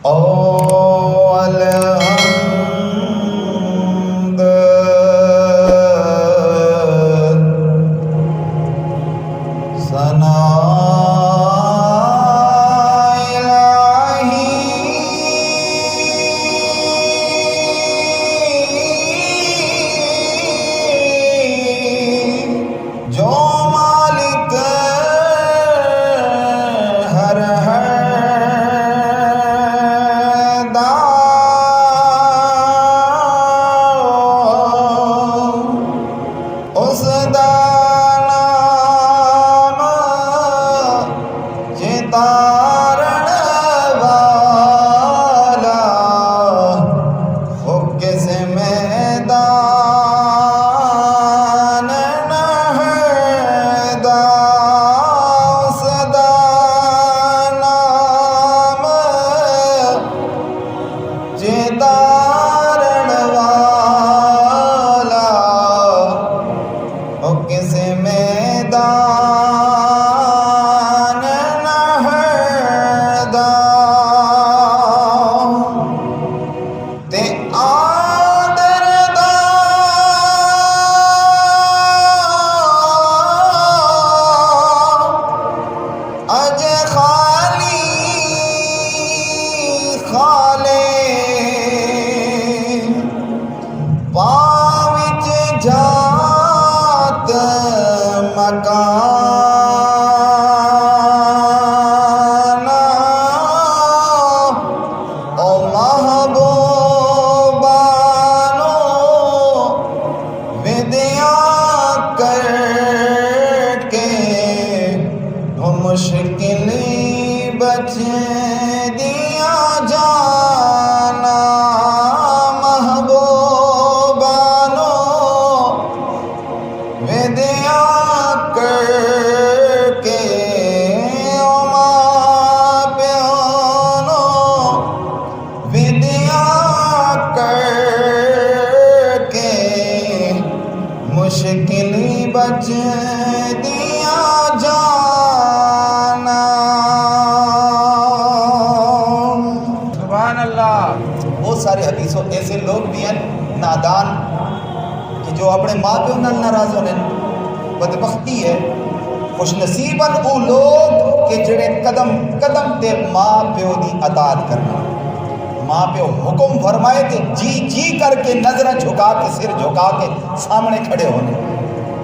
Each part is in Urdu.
الحمد ثنا مشکل بچ دیا جانا محبوبانو ودیا کر کے ماں پیانو ودیا کر کے مشکل بچ دیا جانا. بہت سارے حدیثوں ایسے لوگ بھی ہیں نادان کہ جو اپنے ماں پیو نال ناراض ہونے. بدبختی ہے، خوش نصیباً وہ لوگ کہ جڑے قدم قدم تے ماں پیو دی اطاعت کرنا. ماں پیو حکم فرمائے تے جی جی کر کے نظر جھکا کے سر جھکا کے سامنے کھڑے ہونے.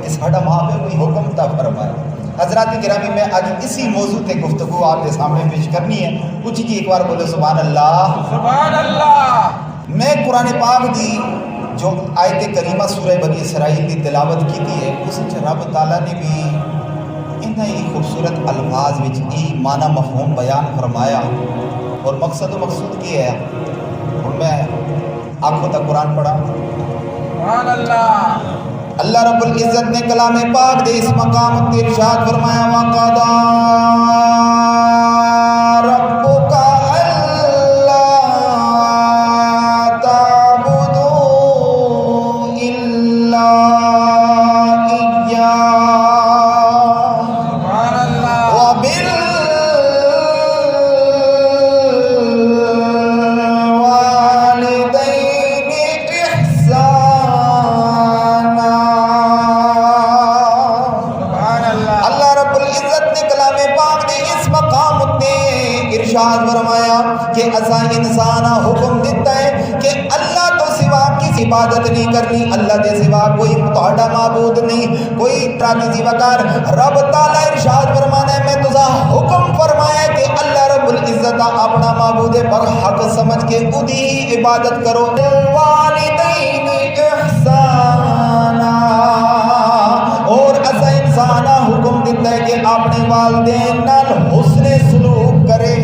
اس ساڈا ماں پیو کوئی حکم تا فرمائے. حضرات گرامی میں آج اسی موضوع تے گفتگو آپ کے سامنے پیش کرنی ہے. کچھ جی ایک بار بولے سبحان اللہ. سبحان اللہ. میں قرآن پاک دی جو آیت کریمہ سورہ بنی اسرائیل دی تلاوت کی تھی ہے، اس وچ رب تعالیٰ نے بھی انتہائی خوبصورت الفاظ وچ ای معنی مفہوم بیان فرمایا اور مقصد و مقصود کی ہے. اور میں آنکھوں تک قرآن پڑھا. سبحان اللہ. اللہ رب العزت نے کلام پاک دے اس مقام تے ارشاد فرمایا وَقَضَىٰ رَبُّكَ أَلَّا تَعْبُدُوا إِلَّا إِيَّاهُ سبحان اللہ. وَبِالْوَالِدَيْنِ إِحْسَانًا. اللہ رب العزت نے کلام پاک نے اس مقام تے ارشاد فرمایا کہ اسا انسان حکم دیتا ہے کہ اللہ تو سوا کسی عبادت نہیں کرنی. اللہ دے سوا کوئی تہاڈا معبود نہیں، کوئی تراکی وقار. رب تعالی ارشاد فرمانا ہے میں تجھا حکم فرمایا کہ اللہ رب العزت اپنا معبود برحق سمجھ کے اودی عبادت کرو. والدین احسانا. اور اسا انسان حکم دیتا ہے کہ اپنے والدین نال حسن سلوک کرے.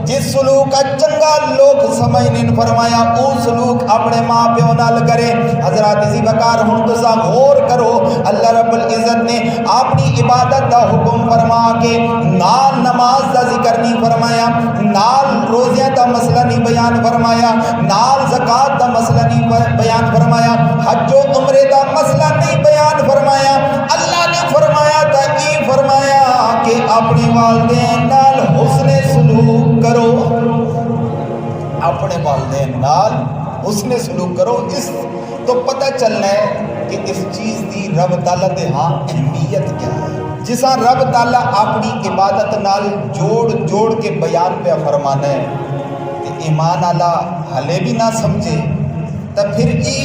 جس سلوک کا چنگا لوگ سمجھنے فرمایا او سلوک اپنے ماں پیو نال کرے. حضرات اسی بکار ہن تسا غور کرو. اللہ رب العزت نے اپنی عبادت دا حکم فرما کے نال نماز دا ذکر نہیں فرمایا، نال روزیاں دا مسئلہ نہیں بیان فرمایا، نال زکوٰۃ دا مسئلہ نہیں بیان فرمایا، حج و عمرے دا مسئلہ نہیں بیان فرمایا. اللہ نے فرمایا تا ای فرمایا کہ اپنے والدین نال حسن سلوک کرو. نال حسن سلوک کرو. اس تو پتہ چلنا ہے کہ اس چیز دی رب تعالیٰ دے ہاں اہمیت کیا ہے. جساں رب تعالیٰ اپنی عبادت نال جوڑ کے بیان پہ فرمانا ہے کہ ایمان والا ہلے بھی نہ سمجھے تو پھر دی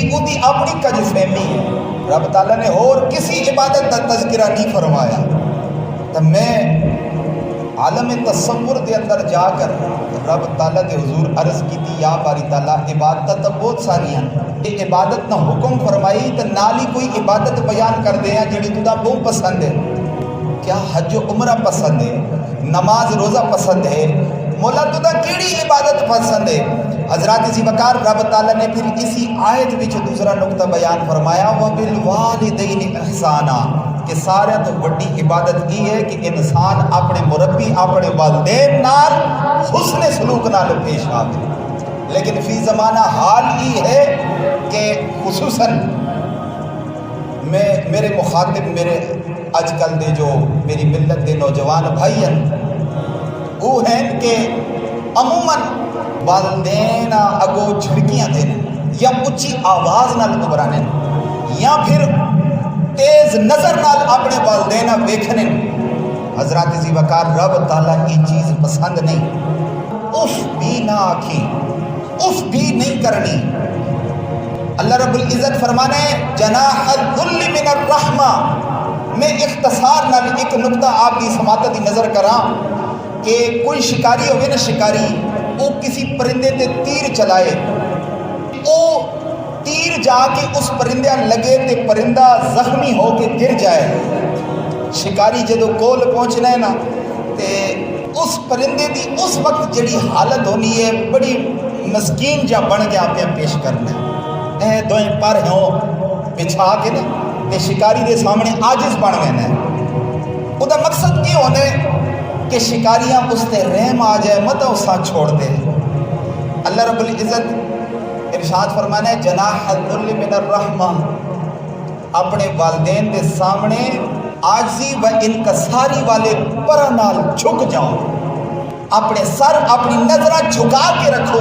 اپنی کج فہمی ہے. رب تعالیٰ نے اور کسی عبادت کا تذکرہ نہیں فرمایا. تو میں عالم تصور دے اندر جا کر رب تعالیٰ کے حضور عرض کی تھی یا باری تعالیٰ عبادت تو بہت ساری ہیں. یہ عبادت نہ حکم فرمائی تو نال ہی کوئی عبادت بیان کر دے ہیں جڑی تُدا بہت پسند ہے. کیا حج و عمرہ پسند ہے, نماز روزہ پسند ہے, مولا تُدا کیڑی عبادت پسند ہے. حضرات اسی وقار رب تعالیٰ نے پھر اسی آیت وچ دوسرا نقطہ بیان فرمایا وَبِالْوَالِدَيْنِ احسانا کہ سارے تو بڑی عبادت یہ ہے کہ انسان اپنے مربی اپنے والدین نال حسن سلوک نال پیش آئے. لیکن فی زمانہ حال یہ ہے کہ خصوصاً میرے مخاطب میرے اج کل دے جو میری ملت دے نوجوان بھائی ہیں وہ ہیں کہ عموماً والدین اگو جھڑکیاں دیں یا اچھی آواز نال گھبرانے یا پھر تیز نظر نال اپنے والدین ویکھنے. حضرات اسی وقار رب تعالیٰ یہ چیز پسند نہیں. اف بھی نہ آکھی, اف بھی نہیں کرنی. اللہ رب العزت فرمانے جناح الذل من الرحمہ. میں اختصار نال ایک نقطہ آپ کی سماعت دی نظر کراں کہ کوئی شکاری ہوئے نا, شکاری وہ کسی پرندے تے تیر چلائے, وہ تیر جا کے اس پرندے لگے تے پرندہ زخمی ہو کے گر جائے. شکاری جدو کول پہنچنا ہے نا تے اس پرندے دی اس وقت جڑی حالت ہونی ہے بڑی مسکین جا بن گیا پہ پیش کرنا ہے. اے دوئیں پر ہوں بچھا کے نا تے شکاری دے سامنے عاجز بن گئے ہیں. وہ دا مقصد کیا ہونے کہ شکاریاں اس تے رحم آ جائے مت اساں چھوڑ دے. اللہ رب العزت ارشاد فرمانا ہے جناح الذل من الرحمہ. اپنے والدین دے سامنے عاجزی و انکساری والے پر نال جھک جاؤ. اپنے سر اپنی نظریں جھکا کے رکھو.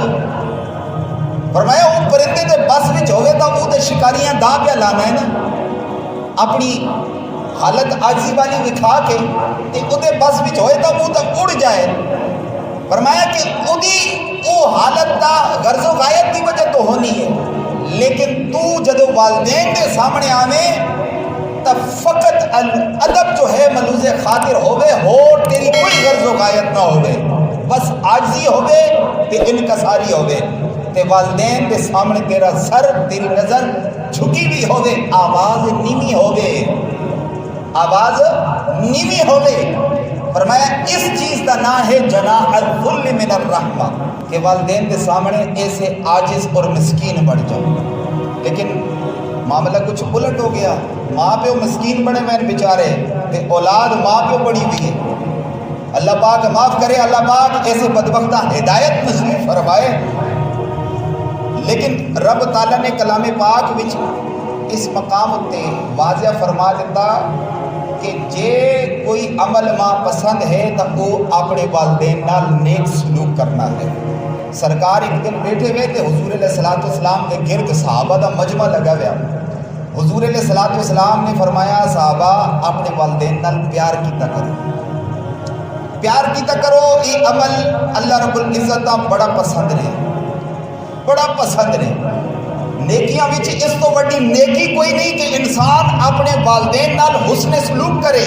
فرمایا وہ پرندے دے بس وچ ہوئے تو وہ دے شکاریاں دا پہ لانا ہے نا. اپنی حالت عاجزی والی وکھا کے او دے بس وچ ہوئے تو وہ تو اڑ جائے. فرمایا کہ او حالت دا غرض و غایت کی وجہ تو ہونی ہے, لیکن تو جدو والدین دے سامنے آویں تب فقط ادب جو ہے ملوز خاطر ہوئے ہو, تیری کوئی غرض و غایت نہ ہوئے, بس عاجزی ہوئے تے انکساری ہوئے تے والدین دے سامنے تیرا سر تیری نظر جھکی بھی ہوئے, آواز نیمی ہوئے, آواز نیمی ہوئے. فرمایا اس چیز کا نام ہے جناح الذل من الرحمہ کہ والدین کے سامنے ایسے عاجز اور مسکین بڑھ جاؤ. لیکن معاملہ کچھ الٹ ہو گیا. ماں پیو مسکین بڑے میں بیچارے تے اولاد ماں پیو بڑی ہوئی ہے. اللہ پاک معاف کرے, اللہ پاک ایسے بدبختہ ہدایت نصیب فرمائے. لیکن رب تعالیٰ نے کلام پاک وچ اس مقام اتے واضح فرما دیتا کہ جے کوئی عمل ماں پسند ہے تو وہ اپنے والدین نال نیک سلوک کرنا ہے. سرکار ایک دن بیٹھے ہوئے تھے, حضور علیہ الصلوۃ والسلام کے گرد صحابہ دا مجمع لگا ہوا. حضور علیہ الصلوۃ والسلام نے فرمایا صحابہ اپنے والدین نال پیار کیتا کرو, پیار کیتا کرو. یہ عمل اللہ رب العزت دا بڑا پسند ہے, بڑا پسند ہے. نیکیاں وچ اس تو بڑی نیکی کوئی نہیں کہ انسان اپنے والدین نال حسن سلوک کرے.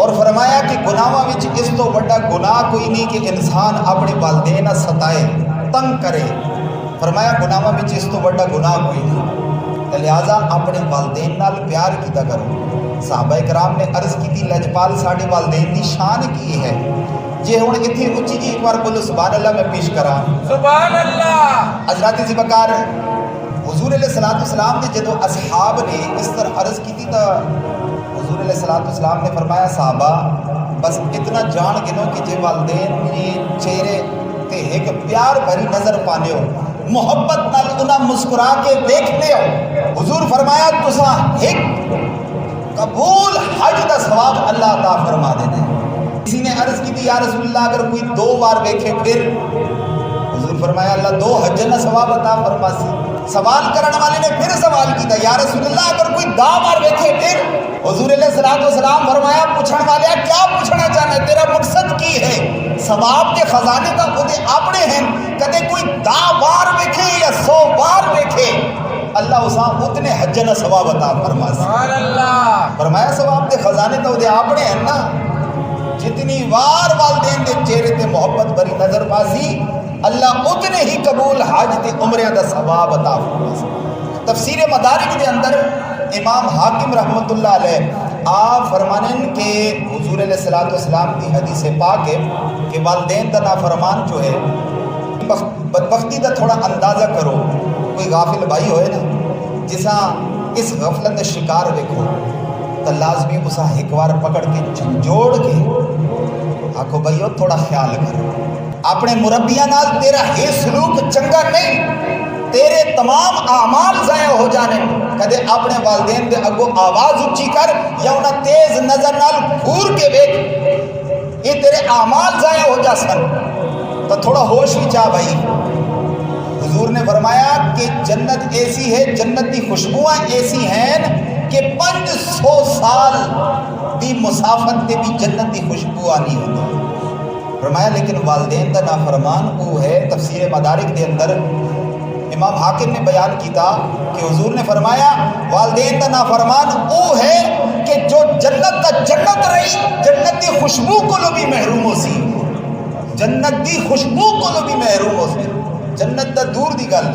اور فرمایا کہ گناہاں وچ اس تو بڑا گناہ کوئی نہیں کہ انسان اپنے والدین ستائے, تنگ کرے. فرمایا گناہاں وچ اس تو بڑا گناہ کوئی نہیں, لہٰذا اپنے والدین نال پیار کیتا کرو. صحابہ کرام نے عرض کی تھی لجپال ساڈے والدین دی شان کی ہے. جے ہن ایتھے اچھی جی ایک بار بولو سبحان اللہ میں پیش کراں سبحان اللہ. حضرات سی بکار حضور علیہ الصلوۃ والسلام نے جدو اصحاب نے اس طرح عرض کی تھی تو حضور علیہ الصلوۃ والسلام نے فرمایا صحابہ بس اتنا جان گنو کہ جے والدین نے چہرے تے ایک پیار بھری نظر پانے ہو, محبت نال انہاں مسکرا کے دیکھتے ہو. حضور فرمایا تساں ایک قبول حج دا ثواب اللہ عطا فرما دینے. کسی نے عرض کی تھی یا رسول اللہ اگر کوئی 2 بار دیکھے پھر؟ حضور فرمایا اللہ 2 حج نہ ثواب عطا فرماسی. سوال کرنے والے نے پھر سوال کیتا یا رسول اللہ اگر کوئی دا مار ویکھے پھر حضور علیہ الصلوۃ والسلام فرمایا پوچھن والے کیا پوچھنا چاہنا ہے تیرا مقصد کی ہے. ثواب کے خزانے تو خود اپنے ہیں کدے کوئی دا بار ویکھے یا 100 بار ویکھے اللہ اساں اتنے حج نہ ثواب عطا فرماسی. سبحان اللہ. فرمایا ثواب کے خزانے تو دے اپنے ہیں نا. جتنی وار والدین دے چہرے تے محبت بری نظر پاسی اللہ اتنے ہی قبول حج تے عمرے دا ثواب عطا فرماسی. تفسیر مدارک دے اندر امام حاکم رحمت اللہ علیہ آپ فرمانن کہ حضور علیہ الصلوۃ والسلام کی حدیث پاک ہے کہ والدین دا نافرمان جو ہے بدبختی دا تھوڑا اندازہ کرو. کوئی غافل بھائی ہوئے نا جسا اس غفلت دا شکار دیکھو تو لازمی اسا ایک بار پکڑ کے جھنجھوڑ کے آکھو بھائیو تھوڑا خیال کرو. اپنے مربیاں نال تیرا یہ سلوک چنگا نہیں تیرے تمام اعمال ضائع ہو جانے. کدے اپنے والدین دے اگو آواز اچھی کر یا انہاں تیز نظر نال گھور کے ویکھ یہ تیرے اعمال ضائع ہو جا سن. تو تھوڑا ہوش بھی چاہ بھائی. حضور نے فرمایا کہ جنت ایسی ہے جنت دی خوشبوئیں ایسی ہیں کہ 500 سال دی مسافت تے بھی جنت دی خوشبو آنی ہوتی. فرمایا لیکن والدین دا نافرمان وہ ہے. تفسیر مدارک دے اندر امام حاکم نے بیان کیتا کہ حضور نے فرمایا والدین دا نافرمان وہ ہے کہ جو جنت دا جنت رہی جنت دی خوشبو کو بھی محروم ہو سی. جنت دی خوشبو کو بھی محروم ہو سی. جنت دا دور دی گل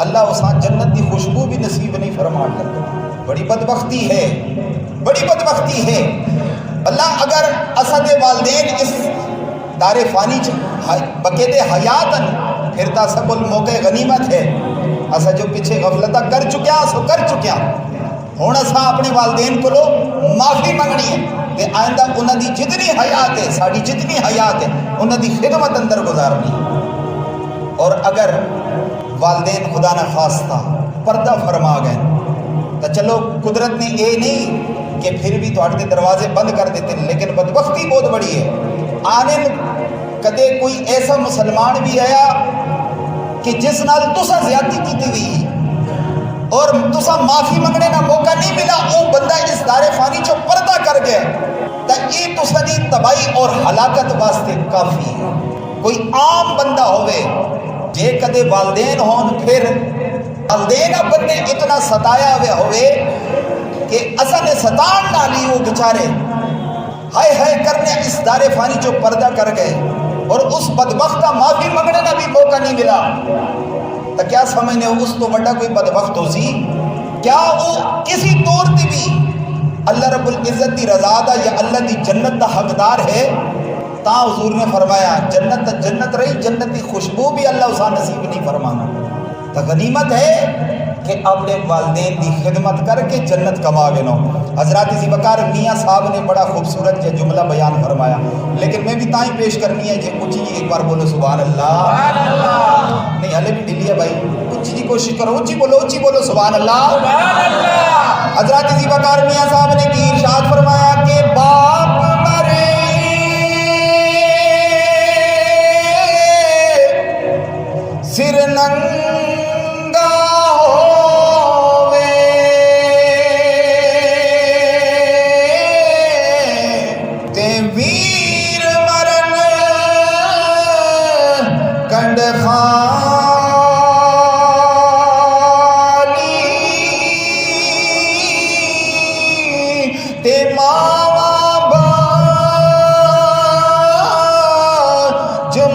اللہ اساں جنت دی خوشبو بھی نصیب نہیں فرمان کرتا. بڑی بدبختی ہے بڑی بدبختی ہے. اللہ اگر اسد والدین اس دار فانی بقید حیاتن پھر تا سب الموقع غنیمت ہے. اسا جو پیچھے غفلتہ کر چکیا سو کر چکیا ہوں اسا اپنے والدین کو معافی منگنی ہے کہ آئندہ انہاں دی جتنی حیات ہے ساری جتنی حیات ہے انہاں دی خدمت اندر گزارنی ہے. اور اگر والدین خدا نہ خواستہ پردہ فرما گئے تو چلو قدرت نے یہ نہیں کہ پھر بھی تھوڑے دروازے بند کر دیتے ہیں لیکن بدبختی بہت بڑی ہے. آنے کدے کوئی ایسا مسلمان بھی آیا کہ جس نال تسا زیادتی کی ہوئی اور تسا معافی منگنے کا موقع نہیں ملا وہ بندہ اس دار فانی چو پردہ کر گئے تو یہ تسا دی تباہی اور ہلاکت واسطے کافی ہے. کوئی عام بندہ ہوئے جے کدے والدین ہون پھر والدین بندے اتنا ستایا ہوئے ہوئے کہ اصل نے ستان ڈالی وہ بچارے ہائے ہائے کرنے اس دار فانی جو پردہ کر گئے اور اس بدبخت کا معافی منگنے کا بھی موقع نہیں ملا تو کیا سمجھنے اس تو بڑا کوئی بدبخت ہو سی. کیا وہ کسی طور تے بھی اللہ رب العزت دی رضا دا یا اللہ دی جنت دا حقدار ہے. تا حضور نے فرمایا جنت رہی جنت کی خوشبو بھی اللہ اسا نصیب نہیں فرمانا. تو غنیمت ہے کہ اپنے والدین کی خدمت کر کے جنت کما گنو. حضرات ذی بکار میاں صاحب نے بڑا خوبصورت یہ جملہ بیان فرمایا لیکن میں بھی تائیں پیش کرنی ہے جی اچھی جی ایک بار بولو سبحان اللہ. نہیں ہلے بھی ڈلی ہے بھائی اچھی جی کوشش کرو اچھی بولو سبحان اللہ. حضرات ذی بکار میاں صاحب نے کی ارشاد فرمایا کہ باپ مرے سر ننگا ہووے تے ویر مرن کنڈ خالی تے ماوا باج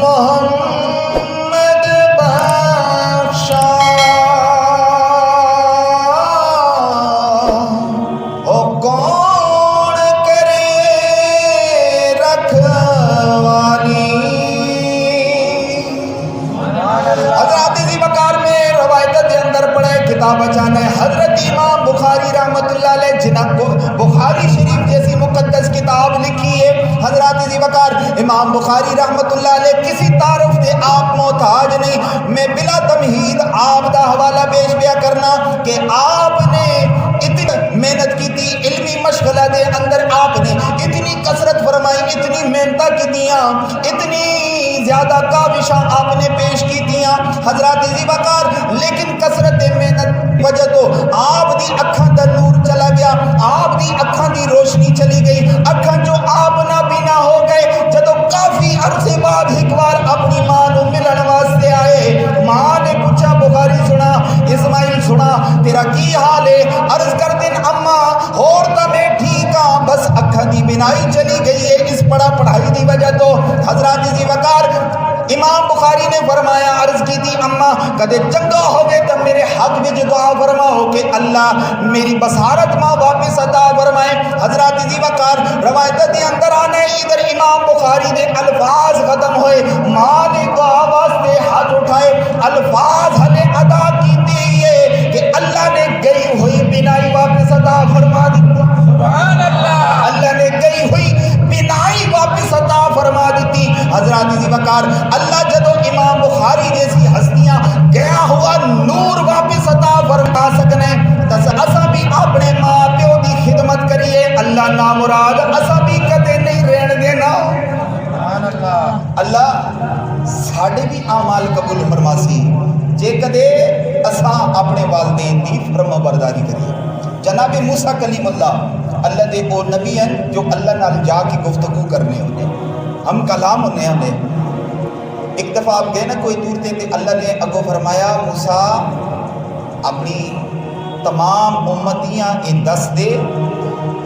محمد بخشا او کون کرے رکھوالی. حضرات ذی بکار میں روایت دے اندر پڑھے کتاب اچانا ہے حضرت امام بخاری رحمت اللہ علیہ جناب بخاری شریف جیسی مقدس کتاب لکھی ہے. حضرات ذی بکار امام بخاری رحمت اللہ علیہ کسی تعارف دے آپ محتاج نہیں. میں بلا تمہید آپ دا حوالہ پیش بیا کرنا کہ آپ نے اتنی محنت کی تھی علمی مشغلہ دے اندر آپ نے اتنی کثرت فرمائی اتنی محنت کی دیا اتنی زیادہ کاوشاں آپ نے پیش کی حضرات زی وقار لیکن کثرت محنت وجہ تو آپ دی اکھاں دا نور چلا گیا، آپ دی اکھاں دی روشنی چلی گئی، اکھاں جو آپ نہ بینا ہو گئے۔ جدو کافی عرصے بعد ایک بار اپنی ماں نو ملن واسطے آئے، ماں نے پوچھا بخاری سنا، اسماعیل سنا، تیرا کی حال ہے؟ عرض کر دن اماں اور تا میں ٹھیک ہاں، بس اکھاں دی بینائی چلی گئی ہے اس پڑھائی دی وجہ تو۔ حضرات زی وقار امام بخاری نے فرمایا، عرض کی تھی اماں کدے چنگا ہوگے تو میرے حق میں جو دعا فرماؤ کہ اللہ میری بصارت ماں واپس عطا فرمائے۔ حضرات زی وقار روایت دی اندر آنے ادھر امام بخاری دے الفاظ ختم ہوئے، ماں نے دعا واسطے ہاتھ اٹھائے، الفاظ ہلے ادا کیتے ہیں کہ اللہ نے گئی ہوئی بینائی واپس عطا فرما دی۔ سبحان اللہ، اللہ نے گئی ہوئی بینائی واپس عطا فرما دیتی۔ حضرات زی وقار اللہ جدو امام بخاری جیسی ہستیاں گیا ہوا نور واپس عطا فرما سکنے تس اسا بھی اپنے ماں پیو دی خدمت کریے، اللہ نامراد اسا بھی کدے نہیں رہن دینا۔ سبحان اللہ، اللہ ساڑھے بھی اعمال قبول فرماسی جے کدے اسا اپنے والدین دی فرما برداری کریے۔ جناب موسیٰ کلیم اللہ دے او نبی ہیں جو اللہ نال جا کے گفتگو کرنے ہونے، ہم کلام ہونے ہمیں۔ ایک دفعہ آپ گئے نا کوئی دور تے اللہ نے اگو فرمایا موسیٰ اپنی تمام امتیاں یہ دس دے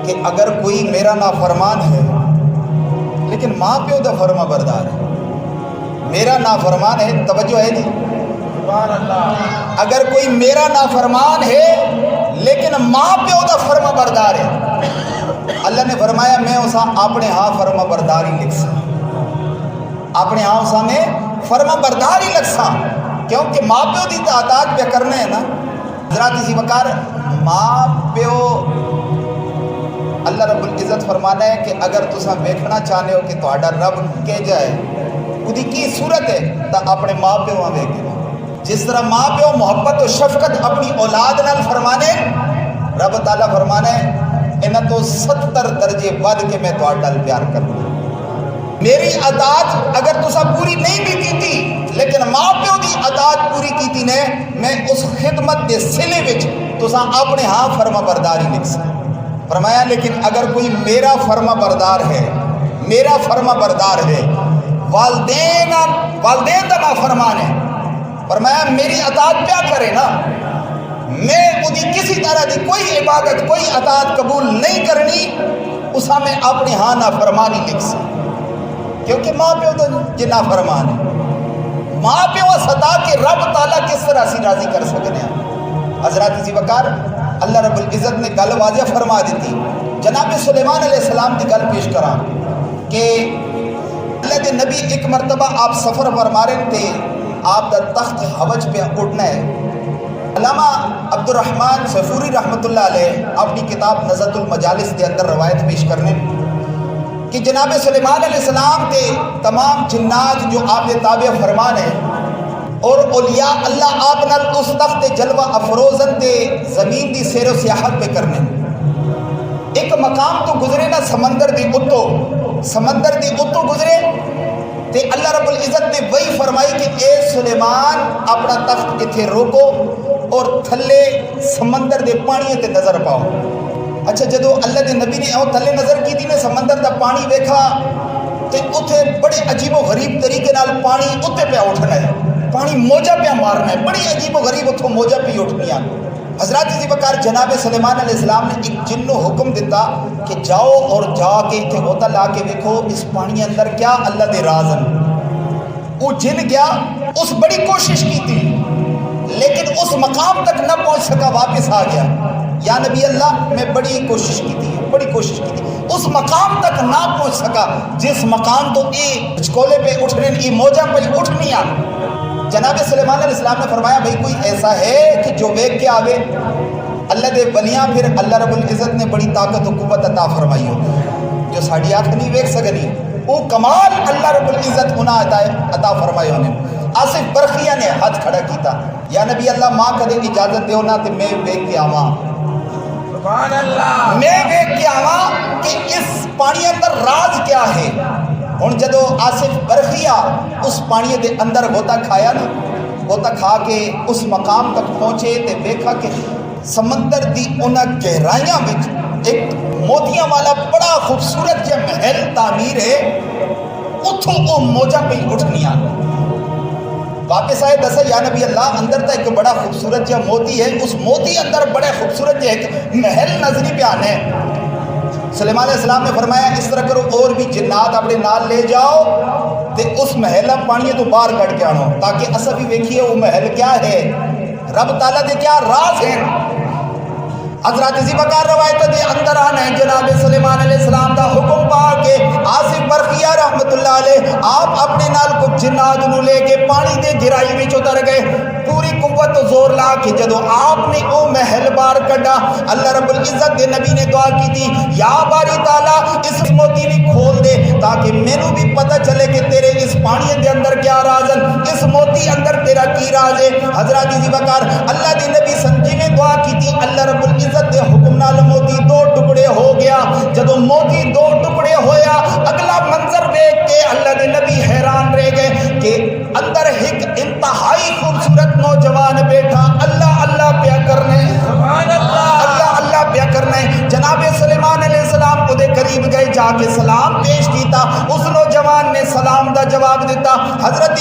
کہ اگر کوئی میرا نافرمان ہے لیکن ماں پیو دا فرما بردار ہے، میرا نافرمان ہے، توجہ ہے جی، سبحان اللہ، اگر کوئی میرا نافرمان ہے لیکن ماں پیو دا فرما بردار ہے، اللہ نے فرمایا میں اسا اپنے ہاں فرما برداری لکھ سا، اپنے ہاں اسا میں فرما برداری لکھ سا، کیونکہ ماں پیو دی تعداد پہ کرنے ہیں نا۔ حضرات اسی وقار ماں پیو اللہ رب العزت فرمانا ہے کہ اگر تسا ویکھنا چاہنے ہو کہ تہاڈا رب کہ جائے اودی کی صورت ہے تا اپنے ماں پیو ہاں ویکھے، جس طرح ماں پیو محبت و شفقت اپنی اولاد نال فرمانے، رب تعالیٰ فرمانے انہاں تو 70 درجے ود کے میں تہاڈے نال پیار کروں۔ میری اطاعت اگر تسا پوری نہیں بھی کیتی لیکن ماں پیو دی اطاعت پوری کیتی نے، میں اس خدمت دے صلے وچ تسا اپنے ہاں فرما برداری لکھ سکتے۔ فرمایا لیکن اگر کوئی میرا فرما بردار ہے، میرا فرما بردار ہے، والدین دا نافرمان ہے، فرمایا میری اطاعت کیا کرے نا، میں ادھی کسی طرح دی کوئی عبادت کوئی اطاعت قبول نہیں کرنی، اسا میں اپنے ہاں نافرمانی لکھ سکتا، کیونکہ ماں پیو تو جی نافرمان ہے، ماں پیو ستا کہ رب تعالیٰ کس طرح سی راضی کر سکنے ہیں۔ حضرات اسی وقار اللہ رب العزت نے گل واضح فرما دیتی، جناب سلیمان علیہ السلام کی گل پیش کرا کہ اللہ دے نبی ایک مرتبہ آپ سفر فرمارن تھے، آپ دا تخت حوج پہ اٹھنا ہے۔ علامہ عبد الرحمن صفوری رحمۃ اللہ علیہ اپنی کتاب نزہۃ المجالس کے اندر روایت پیش کرنے کہ جناب سلیمان علیہ السلام کے تمام جنات جو آپ کے تابع فرمان ہیں اور اولیاء اللہ آپ نال اس تخت جلوہ افروزن تے زمین دی سیر و سیاحت پہ کرنے، ایک مقام تو گزرے نا سمندر دی اتو گزرے تے اللہ رب العزت نے وہی فرمائی کہ اے سلیمان اپنا تخت اتھے روکو اور تھلے سمندر دے پانی تے نظر پاؤ۔ اچھا جدو اللہ دے نبی نے تھلے نظر کی تھی نے سمندر دا پانی ویکھا تے اتھے بڑے عجیب و غریب طریقے نال پانی اتھے پہ اٹھنا ہے، پانی موجہ پہ مارنا ہے، بڑی عجیب و غریب اتھوں موجہ پہ اٹھنی ہے۔ حضرات اسی وقار جناب سلیمان علیہ السلام نے ایک جن کو حکم دیتا کہ جاؤ اور جا کے اتھے ہوتا لا کے دیکھو اس پانی اندر کیا اللہ دے رازن۔ وہ جن گیا، اس بڑی کوشش کی تھی لیکن اس مقام تک نہ پہنچ سکا، واپس آ گیا۔ یا نبی اللہ میں بڑی کوشش کی تھی اس مقام تک نہ پہنچ سکا جس مقام تو اے چکولے پہ اٹھنے ای موجہ پہ اٹھنی آ۔ جناب سلیمان علیہ السلام نے فرمایا بھئی کوئی ایسا ہے کہ جو ویک کے آوے؟ اللہ دے ولیاں پھر اللہ رب العزت نے بڑی طاقت و قوت عطا فرمائی ہوتی جو ساڑھی آنکھ نہیں ویک سکنی، وہ کمال اللہ رب العزت انہاں عطا فرمائی ہونے۔ آصف برخیہ نے ہاتھ کھڑا کیتا، یا نبی اللہ ماں کدے اجازت دیو نا تے میں ویک کے آواں، سبحان اللہ، میں ویک کے آواں کہ اس پانی اندر راز کیا ہے۔ ہن جدو آصف برخیہ اس پانی دے اندر ہوتا کھایا نا، وہ کھا کے اس مقام تک پہنچے تے دیکھا کہ سمندر دی انہاں گہرائیاں وچ ایک موتیاں والا بڑا خوبصورت جہ محل تعمیر ہے، اتھوں وہ موجہ پہ اٹھنیاں واپس آئے دسا یا نبی اللہ اندر تا ایک بڑا خوبصورت جہ موتی ہے، اس موتی اندر بڑے خوبصورت جہ ایک محل نظری پہ آنے سلیمان علیہ السلام نے فرمایا اس طرح کرو اور بھی جنات اپنے نال لے جاؤ تے اس محلہ پانی تو باہر کٹ کے آنو تاکہ اسا بھی ویکھیے وہ محل کیا ہے، رب تعالیٰ دے کیا راز ہیں۔ حضرات اسی بکار روایت دے اندر آنا ہے جناب سلیمان علیہ السلام دا حکم پا کے آصف برقیہ رحمت اللہ علیہ آپ اپنے نال کچھ جنات نو لے کے پانی دے گرائی وچ اتر گئے، پوری قوت و زور لا کے جدو آپ نے او محل بار کڈا اللہ رب العزت دے نبی نے دعا کی تھی یا باری تعالیٰ اس موتی بھی کھول دے تاکہ مینوں بھی پتہ چلے کہ تیرے اس پانی دے اندر کیا راز ہے، اس موتی اندر تیرا کی راز ہے۔ حضرات اسی بکار اللہ دے نبی سنجی میں دعا کی تھی اللہ رب العزت دے حکم نال موتی دو ٹکڑے ہو گیا، جدو موتی دو ٹکڑے ہویا اگلا منظر دیکھ کے اللہ دے نبی حیران رہ گئے کہ اندر ایک انتہائی خوبصورت نوجوان بیٹھا اللہ اللہ پیا کرنے سبحان اللہ اللہ اللہ پیا کرنے۔ جناب سلیمان علیہ السلام کو دے قریب گئے جا کے سلام پیش کیتا، اس نوجوان نے سلام دا جواب دیتا۔ حضرت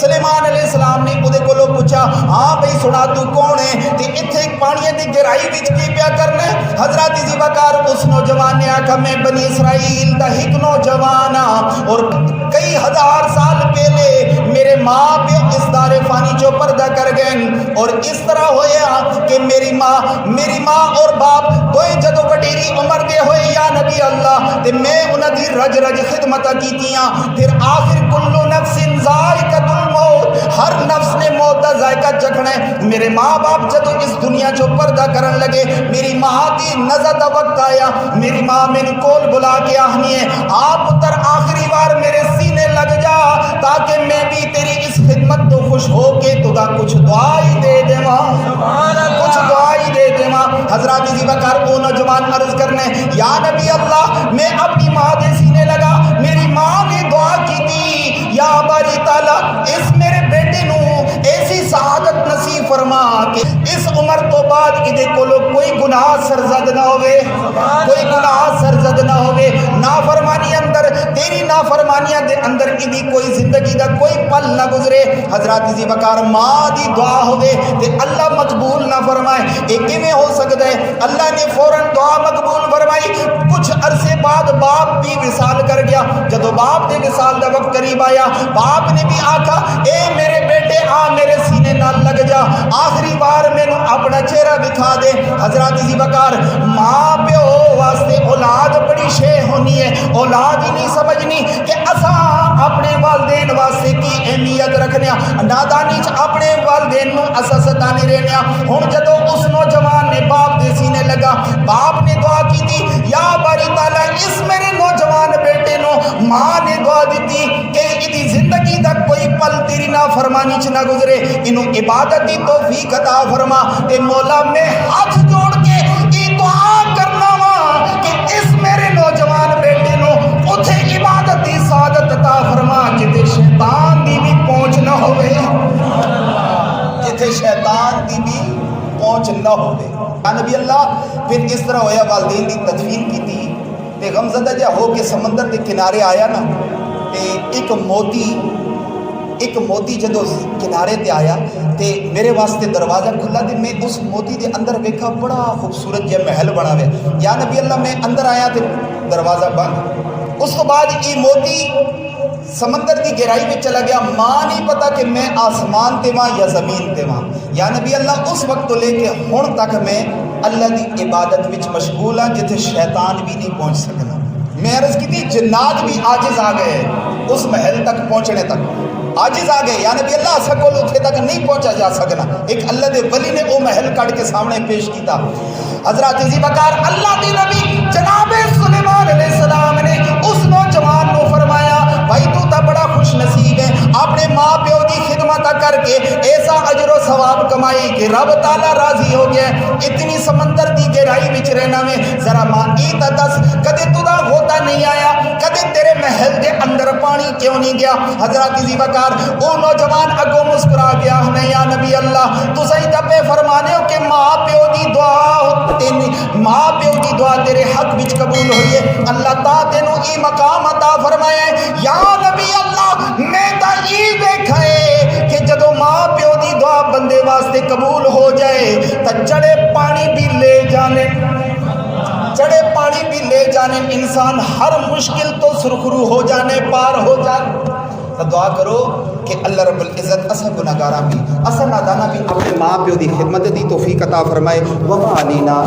سلیمان علیہ السلام نے وہ دے کولو پوچھا ہاں بھئی سنا تو کون ہے تے ایتھے ایک پانی دی گہرائی وچ کی پیا کرنا ہے؟ حضرت اسی وقار اس نوجوان نے آکھا میں بنی اسرائیل دا ایک نوجوان اور کئی ہزار سال پہلے میرے ماں پہ اس دار فانی چو پردہ کر گئے اور اس طرح ہویا کہ میری ماں اور باپ دوئے جدو وڈیری عمر دے ہوئے یا نبی اللہ تے میں انہاں دی رج رج خدمت کیتیاں، پھر آخر کلو نفس ذائقۃ الموت، ہر نفس نے موت دا ذائقہ چکھنا ہے۔ میرے ماں باپ جدو اس دنیا چو پردہ کرن لگے میری ماں دی نزع دا وقت آیا، میری ماں میں کول بلا کے آہنی ہے آپ پتر آخری بار میرے سینے لگ جا تاکہ میں بھی تیری اس خدمت تو خوش ہو کے تو دا کچھ دعائی دے دے ماں، کچھ دعائی دے دے ماں۔ حضرات اسی وقار کو نوجوان عرض کرنے یا نبی اللہ میں اپنی ماں دے سینے لگا، میری ماں نے دعا کی تھی یا باری تعالیٰ اس میرے بیٹے نو ایسی سعادت نصیب فرما کہ اس عمر تو بعد ادھے کولو کوئی گناہ سرزد نہ ہوئے، کوئی گناہ سرزد نہ ہوئے، نافرمانی اندر تیری نافرمانیاں دے اندر ادھی کوئی زندگی دا کوئی پل نہ گزرے۔ حضرات اسی وقار ماں دی دعا ہوئے تے اللہ مقبول نہ فرمائے، ایک میں ہو سکتا ہے اللہ نے فوراں دعا مقبول فرمائی، کچھ عرصے بعد باپ بھی وصال کر گیا، جدو باپ دے وصال دا وقت قریب آیا باپ نے بھی آکھا اے میرے بیٹے آ میرے سینے نال لگ جا، آخری بار میں اپنا چہرہ دکھا دے۔ حضرات اسی وقار ماں پیو واسطے اولاد بڑی شے ہونی ہے، اولاد ہی نہیں سمجھنی کہ اساں اپنے والدین واسطے کی اہمیت رکھنے، نادانی چ اپنے والدین نو اساں ستانے رہنے۔ ہن جدو اس نوجوان نے باپ دے سینے لگا، باپ نے دعا کی تھی یا باری تعالیٰ اس میرے نوجوان بیٹے نو ماں نے دعا دیتی کہ ادھی زندگی دا کوئی پل تیری نافرمانی چ نہ گزرے، انہوں عبادت دی توفیق عطا فرما۔ تے مولا میں ہاتھ جوڑ کے یہ دعا کرنا وا کہ اس میرے نوجوان بیٹے نو اتھے عبادت دی سعادت عطا فرما جتے شیطان دی بھی پہنچ نہ ہوئے، جتے شیطان دی بھی پہنچ نہ ہوئے۔ نبی اللہ پھر اس طرح ہویا والدین دی تدفین کی تھی تے غمزدہ جا ہو کے سمندر دے کنارے آیا نا تے ایک موتی جدو کنارے تے آیا تے میرے واسطے دروازہ کھلا تے میں اس موتی دے اندر ویکھا بڑا خوبصورت جہ محل بنا ہوئے، یا نبی اللہ میں اندر آیا تے دروازہ بند۔ اس تو بعد یہ موتی سمندر کی گہرائی میں چلا گیا، ماں نہیں پتا کہ میں آسمان تے ماں یا زمین تے ماں۔ یا نبی اللہ اس وقت تو لے کے ہن تک میں اللہ دی عبادت وچ مشغول ہاں جتھے شیطان بھی نہیں پہنچ سکنا۔ میں عرض کی تھی جنات بھی عاجز آ گئے اس محل تک پہنچنے تک، عاجز آ گئے یا نبی اللہ اسا کول اتھے تک نہیں پہنچا جا سکنا۔ ایک اللہ دے ولی نے وہ محل کٹ کے سامنے پیش کیتا۔ حضرات اسی بکار اللہ دی نبی جناب سلیمان علیہ السلام نے اس نوجوان کو فرمایا بھائی تو تا بڑا خوش نصیب ہے، اپنے ماں پیو دی خدمت کر کے ایسا اجر و ثواب کمائی کہ رب تعالیٰ راضی ہو گیا۔ اتنی سمندر دی گہرائی وچ رہنا میں ذرا ماں ای تا دس کدے تو دا ہوتا نہیں آیا، کدے تیرے محل دے اندر پانی کیوں نہیں گیا؟ حضرت ذی وقار وہ نوجوان اگوں مسکرا گیا نہیں یا نبی اللہ تسیں دبے فرمانے ہو کہ ماں پیو دی دعا ماں پیو دی دعا تیرے حق وچ قبول ہوئی ہے، اللہ تا تینوں ای مقام عطا فرمایا ہے۔ یا نبی اللہ میں تا ای دیکھا ہے کہ جدو ماں پیو دی دعا بندے واسطے قبول ہو جائے تا چڑے پانی بھی لے جانے، چڑے پانی بھی لے جانے، انسان ہر مشکل تو سرخرو ہو جانے، پار ہو جانے۔ تو دعا کرو کہ اللہ رب العزت اسا گناہگاراں بھی اسا ناداناں بھی اپنے ماں پیو دی خدمت دی توفیق عطا فرمائے۔ وما علینا